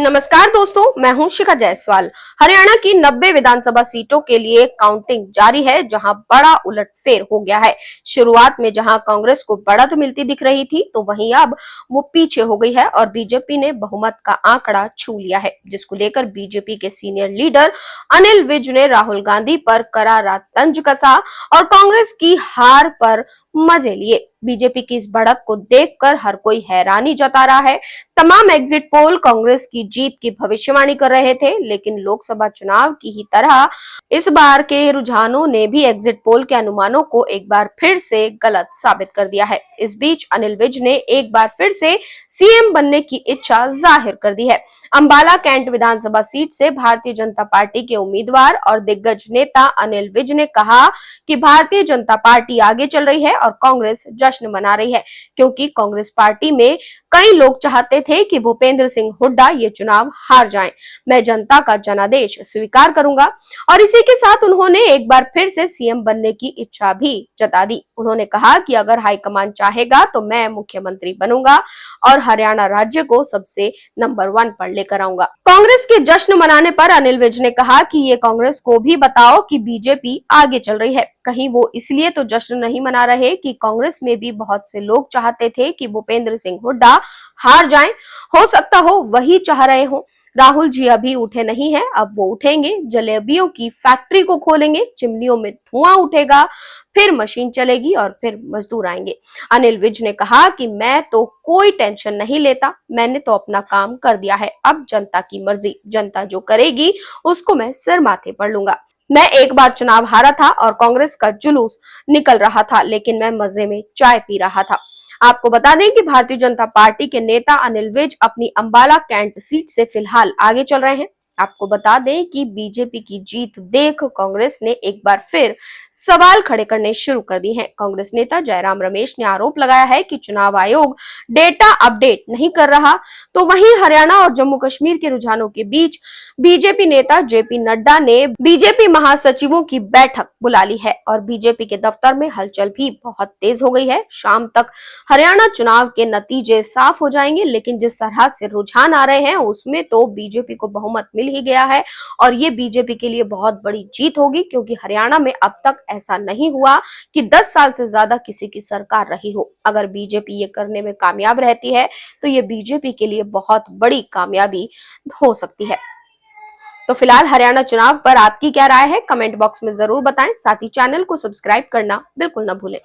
नमस्कार दोस्तों, मैं हूं शिखा जायसवाल। हरियाणा की 90 विधानसभा सीटों के लिए काउंटिंग जारी है, जहां बड़ा उलटफेर हो गया है। शुरुआत में जहां कांग्रेस को बढ़त मिलती दिख रही थी, तो वहीं अब वो पीछे हो गई है और बीजेपी ने बहुमत का आंकड़ा छू लिया है, जिसको लेकर बीजेपी के सीनियर लीडर अनिल विज ने राहुल गांधी पर करारा तंज कसा और कांग्रेस की हार पर मजे लिए। बीजेपी की इस बढ़त को देखकर हर कोई हैरानी जता रहा है। तमाम एग्जिट पोल कांग्रेस की जीत की भविष्यवाणी कर रहे थे, लेकिन लोकसभा चुनाव की ही तरह इस बार के रुझानों ने भी एग्जिट पोल के अनुमानों को एक बार फिर से गलत साबित कर दिया है। इस बीच अनिल विज ने एक बार फिर से सीएम बनने की इच्छा जाहिर कर दी है। अंबाला कैंट विधानसभा सीट से भारतीय जनता पार्टी के उम्मीदवार और दिग्गज नेता अनिल विज ने कहा कि भारतीय जनता पार्टी आगे चल रही है और कांग्रेस जश्न मना रही है, क्योंकि कांग्रेस पार्टी में कई लोग चाहते थे कि भूपेंद्र सिंह हुड्डा ये चुनाव हार जाएं। मैं जनता का जनादेश स्वीकार करूंगा। और इसी के साथ उन्होंने एक बार फिर से सीएम बनने की इच्छा भी जता दी। उन्होंने कहा कि अगर हाईकमान चाहेगा तो मैं मुख्यमंत्री बनूंगा और हरियाणा राज्य को सबसे नंबर 1 पर लेकर आऊंगा। कांग्रेस के जश्न मनाने पर अनिल विज ने कहा कि ये कांग्रेस को भी बताओ कि बीजेपी आगे चल रही है। कहीं वो इसलिए तो जश्न नहीं मना रहे कि कांग्रेस में भी बहुत से लोग चाहते थे कि भूपेंद्र सिंह हुड्डा हार जाएं। हो सकता हो वही चाह रहे हो। राहुल जी अभी उठे नहीं हैं, अब वो उठेंगे, जलेबियों की फैक्ट्री को खोलेंगे, चिमनियों में धुआं उठेगा, फिर मशीन चलेगी और फिर मजदूर आएंगे। अनिल विज ने कहा कि मैं तो कोई टेंशन नहीं लेता, मैंने तो अपना काम कर दिया है, अब जनता की मर्जी, जनता जो करेगी उसको मैं सिर माथे पर लूंगा। मैं एक बार चुनाव हारा था और कांग्रेस का जुलूस निकल रहा था, लेकिन मैं मजे में चाय पी रहा था। आपको बता दें कि भारतीय जनता पार्टी के नेता अनिल विज अपनी अंबाला कैंट सीट से फिलहाल आगे चल रहे हैं। आपको बता दें कि बीजेपी की जीत देख कांग्रेस ने एक बार फिर सवाल खड़े करने शुरू कर दिए हैं। कांग्रेस नेता जयराम रमेश ने आरोप लगाया है कि चुनाव आयोग डेटा अपडेट नहीं कर रहा। तो वहीं हरियाणा और जम्मू कश्मीर के रुझानों के बीच बीजेपी नेता जेपी नड्डा ने बीजेपी महासचिवों की बैठक बुला ली है और बीजेपी के दफ्तर में हलचल भी बहुत तेज हो गई है। शाम तक हरियाणा चुनाव के नतीजे साफ हो जाएंगे, लेकिन जिस तरह से रुझान आ रहे हैं उसमें तो बीजेपी को बहुमत मिल ही गया है और ये बीजेपी के लिए बहुत बड़ी जीत होगी, क्योंकि हरियाणा में अब तक ऐसा नहीं हुआ कि 10 साल से ज्यादा किसी की सरकार रही हो। अगर बीजेपी ये करने में कामयाब रहती है तो ये बीजेपी के लिए बहुत बड़ी कामयाबी हो सकती है। तो फिलहाल हरियाणा चुनाव पर आपकी क्या राय है, कमेंट बॉक्स में जरूर बताएं। साथ ही चैनल को सब्सक्राइब करना बिल्कुल न भूलें।